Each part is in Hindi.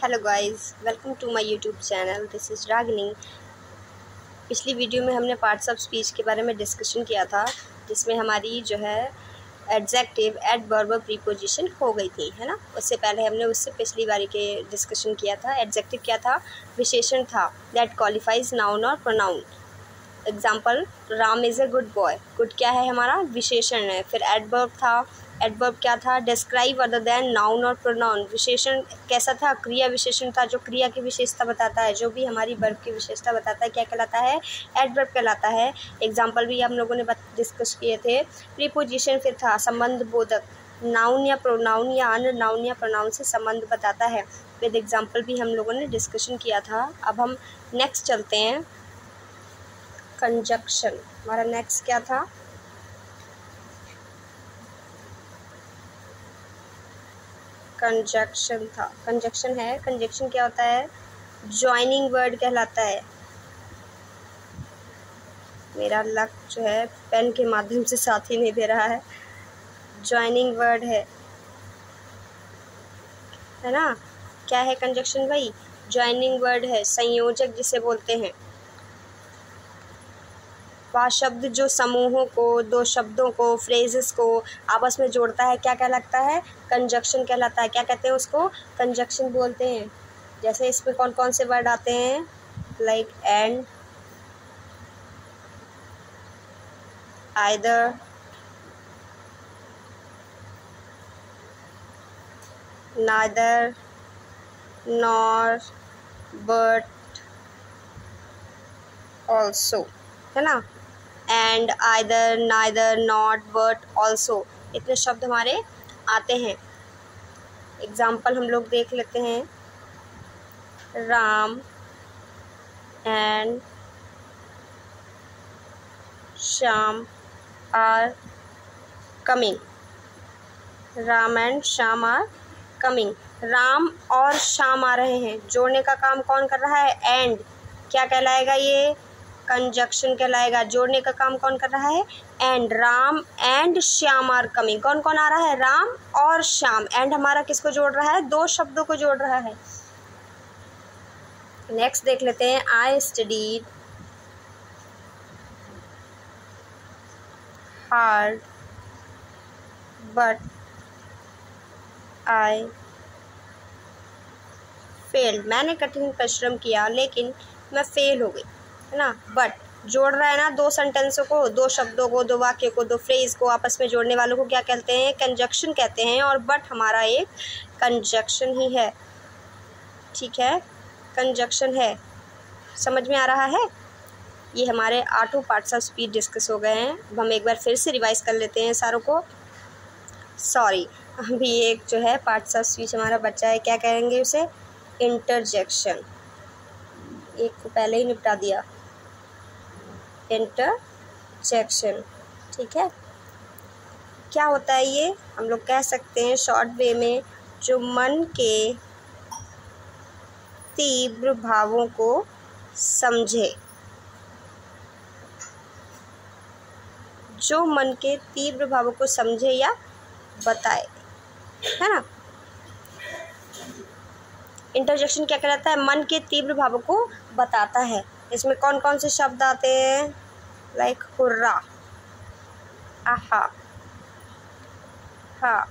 Hello guys, welcome to my YouTube channel. This is Ragini. पिछली वीडियो में हमने पार्ट्स ऑफ स्पीच के बारे में डिस्कशन किया था, जिसमें हमारी जो है एडजेक्टिव, एडवर्ब, प्रीपोजिशन हो गई थी, है ना। उससे पहले हमने उससे पिछली बारी के डिस्कशन किया था। एडजेक्टिव क्या था? विशेषण था, दैट क्वालिफाइज नाउन और pronoun. Example, Ram is a good boy. Good क्या है? हमारा विशेषण है। फिर एडवर्ब था। एडवर्ब क्या था? डिस्क्राइब अदर देन नाउन और प्रोनाउन। विशेषण कैसा था? क्रिया विशेषण था, जो क्रिया की विशेषता बताता है, जो भी हमारी वर्ब की विशेषता बताता है, क्या कहलाता है? एडवर्ब कहलाता है। एग्जाम्पल भी हम लोगों ने डिस्कस किए थे। प्रीपोजिशन फिर था संबंध बोधक, नाउन या प्रोनाउन या अन्य नाउन या प्रोनाउन से संबंध बताता है। विद एग्जाम्पल भी हम लोगों ने डिस्कशन किया था। अब हम नेक्स्ट चलते हैं, कंजक्शन। हमारा नेक्स्ट क्या था? कंजक्शन था। कंजक्शन है। कंजक्शन क्या होता है? ज्वाइनिंग वर्ड कहलाता है। मेरा लक जो है पेन के माध्यम से साथ ही नहीं दे रहा है। ज्वाइनिंग वर्ड है ना। क्या है कंजक्शन भाई? ज्वाइनिंग वर्ड है, संयोजक जिसे बोलते हैं। वह शब्द जो समूहों को, दो शब्दों को, फ्रेजेस को आपस में जोड़ता है, क्या कहलाता है? कंजक्शन कहलाता है। क्या कहते हैं उसको? कंजक्शन बोलते हैं। जैसे इसमें कौन कौन से वर्ड आते हैं? Like and, either, neither, nor, but, also, है ना। And, either, neither, not, but, also, इतने शब्द हमारे आते हैं। एग्जाम्पल हम लोग देख लेते हैं। Ram and Shyam are coming. Ram and Shyam are coming. Ram और श्याम आ रहे हैं। जोड़ने का काम कौन कर रहा है? एंड। क्या कहलाएगा ये? कंजक्शन कहलाएगा। जोड़ने का काम कौन कर रहा है? And. Ram and Shyam are coming. कौन कौन आ रहा है? राम और श्याम। एंड हमारा किसको जोड़ रहा है? दो शब्दों को जोड़ रहा है। नेक्स्ट देख लेते हैं। I studied hard but I fail. मैंने कठिन परिश्रम किया लेकिन मैं फेल हो गई, है ना। बट जोड़ रहा है ना दो सेंटेंसों को, दो शब्दों को, दो वाक्य को, दो फ्रेज को आपस में जोड़ने वालों को क्या कहते हैं? कंजक्शन कहते हैं। और बट हमारा एक कंजक्शन ही है, ठीक है। कंजक्शन है। समझ में आ रहा है? ये हमारे 8 पार्ट्स ऑफ स्पीच डिस्कस हो गए हैं। अब हम एक बार फिर से रिवाइज कर लेते हैं सारों को। सॉरी, अभी एक जो है पार्ट्स ऑफ स्पीच हमारा बचा है। क्या कहेंगे उसे? इंटरजेक्शन। एक को पहले ही निपटा दिया, इंटरजेक्शन, ठीक है। क्या होता है ये? हम लोग कह सकते हैं शॉर्ट वे में, जो मन के तीव्र भावों को समझे। जो मन के तीव्र भावों को समझे या बताए, है ना। इंटरजेक्शन क्या कहलाता है? मन के तीव्र भावों को बताता है। इसमें कौन कौन से शब्द आते हैं? लाइक हुर्रा, आहा, हाँ,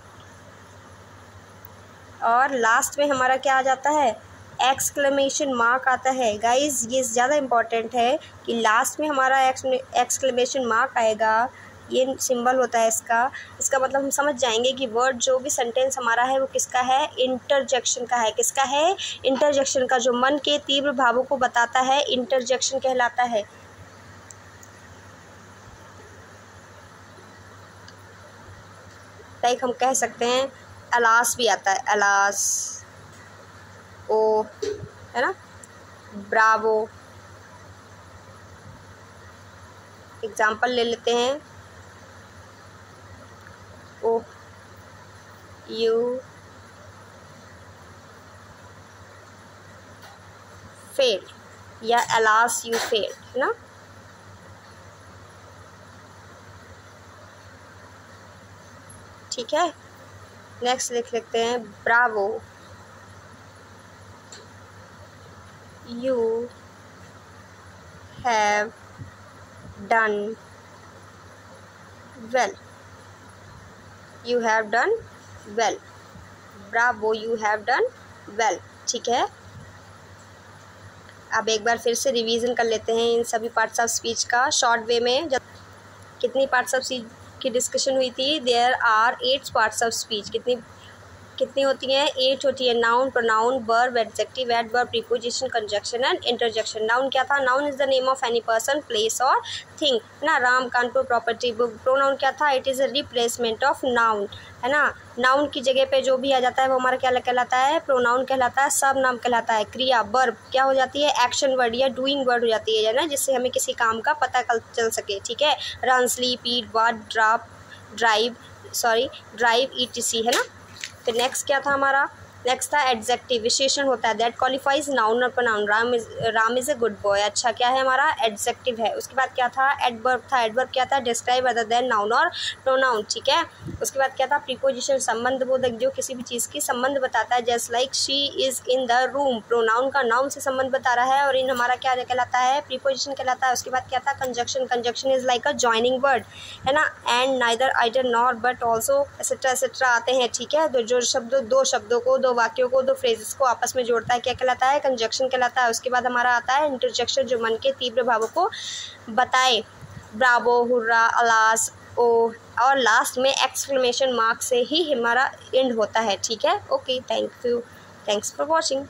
और लास्ट में हमारा क्या आ जाता है? एक्सक्लेमेशन मार्क आता है। गाइज ये ज़्यादा इम्पॉर्टेंट है कि लास्ट में हमारा एक्सक्लेमेशन मार्क आएगा। ये सिंबल होता है इसका मतलब हम समझ जाएंगे कि वर्ड, जो भी सेंटेंस हमारा है वो किसका है? इंटरजेक्शन का है। किसका है? इंटरजेक्शन का। जो मन के तीव्र भावों को बताता है, इंटरजेक्शन कहलाता है। लाइक हम कह सकते हैं अलास भी आता है, अलास, ओ, है ना, ब्रावो। एग्जाम्पल ले लेते हैं। ओ यू फेल, या अलास यू फेल, है ना। ठीक है। नेक्स्ट लिख लेते हैं Bravo, You have done well. You have done well. Bravo, you have done well. ठीक है, अब एक बार फिर से रिवीजन कर लेते हैं इन सभी पार्ट्स ऑफ स्पीच का शॉर्ट वे में। जब कितनी पार्ट्स ऑफ स्पीच की डिस्कशन हुई थी? There are 8 parts of speech. कितनी होती हैं? 8 होती है। Noun, pronoun, verb, adjective, adverb, preposition, conjunction and interjection. Noun क्या था? Noun is the name of any person, place और थिंग, है ना। Ram, Kanpur, property, book. Pronoun क्या था? It is a replacement of noun, है ना। नाउन की जगह पे जो भी आ जाता है वो हमारा क्या कहलाता है? प्रोनाउन कहलाता है, सब नाम कहलाता है। क्रिया, वर्ब क्या हो जाती है? एक्शन वर्ड या डूइंग वर्ड हो जाती है ना, जिससे हमें किसी काम का पता चल सके। ठीक है, रन, स्लीप, ईट, वॉक, ड्राइव, ETC, है ना। फिर नेक्स्ट क्या था हमारा? नेक्स्ट था एडजेक्टिव, विशेषण होता है, दैट क्वालिफाइज नाउन और pronoun. Ram is a good boy. अच्छा, क्या है हमारा? एडजेक्टिव है। उसके बाद क्या था? एडवर्ब था। एडवर्ब क्या था? डिस्क्राइब अदर देन नाउन और प्रोनाउन। ठीक है, उसके बाद क्या था? प्रीपोजिशन, संबंध बोधक, जो किसी भी चीज़ की संबंध बताता है। Just like she is in the room, pronoun का नाउन से संबंध बता रहा है और इन हमारा क्या कहलाता है? प्रीपोजिशन कहलाता है। उसके बाद क्या था? Conjunction is like a joining word, है ना। And, neither, either, nor, but, also, etcetera आते हैं। ठीक है, तो जो शब्द दो शब्दों को, दो वाक्यों को, दो फ्रेजेस को आपस में जोड़ता है, क्या कहलाता है? कंजक्शन कहलाता है। उसके बाद हमारा आता है इंटरजेक्शन, जो मन के तीव्र भावों को बताए। ब्रावो, हुर्रा, अलास, ओ, और लास्ट में एक्सक्लेमेशन मार्क से ही हमारा एंड होता है। ठीक है, okay, thank you, thanks for watching.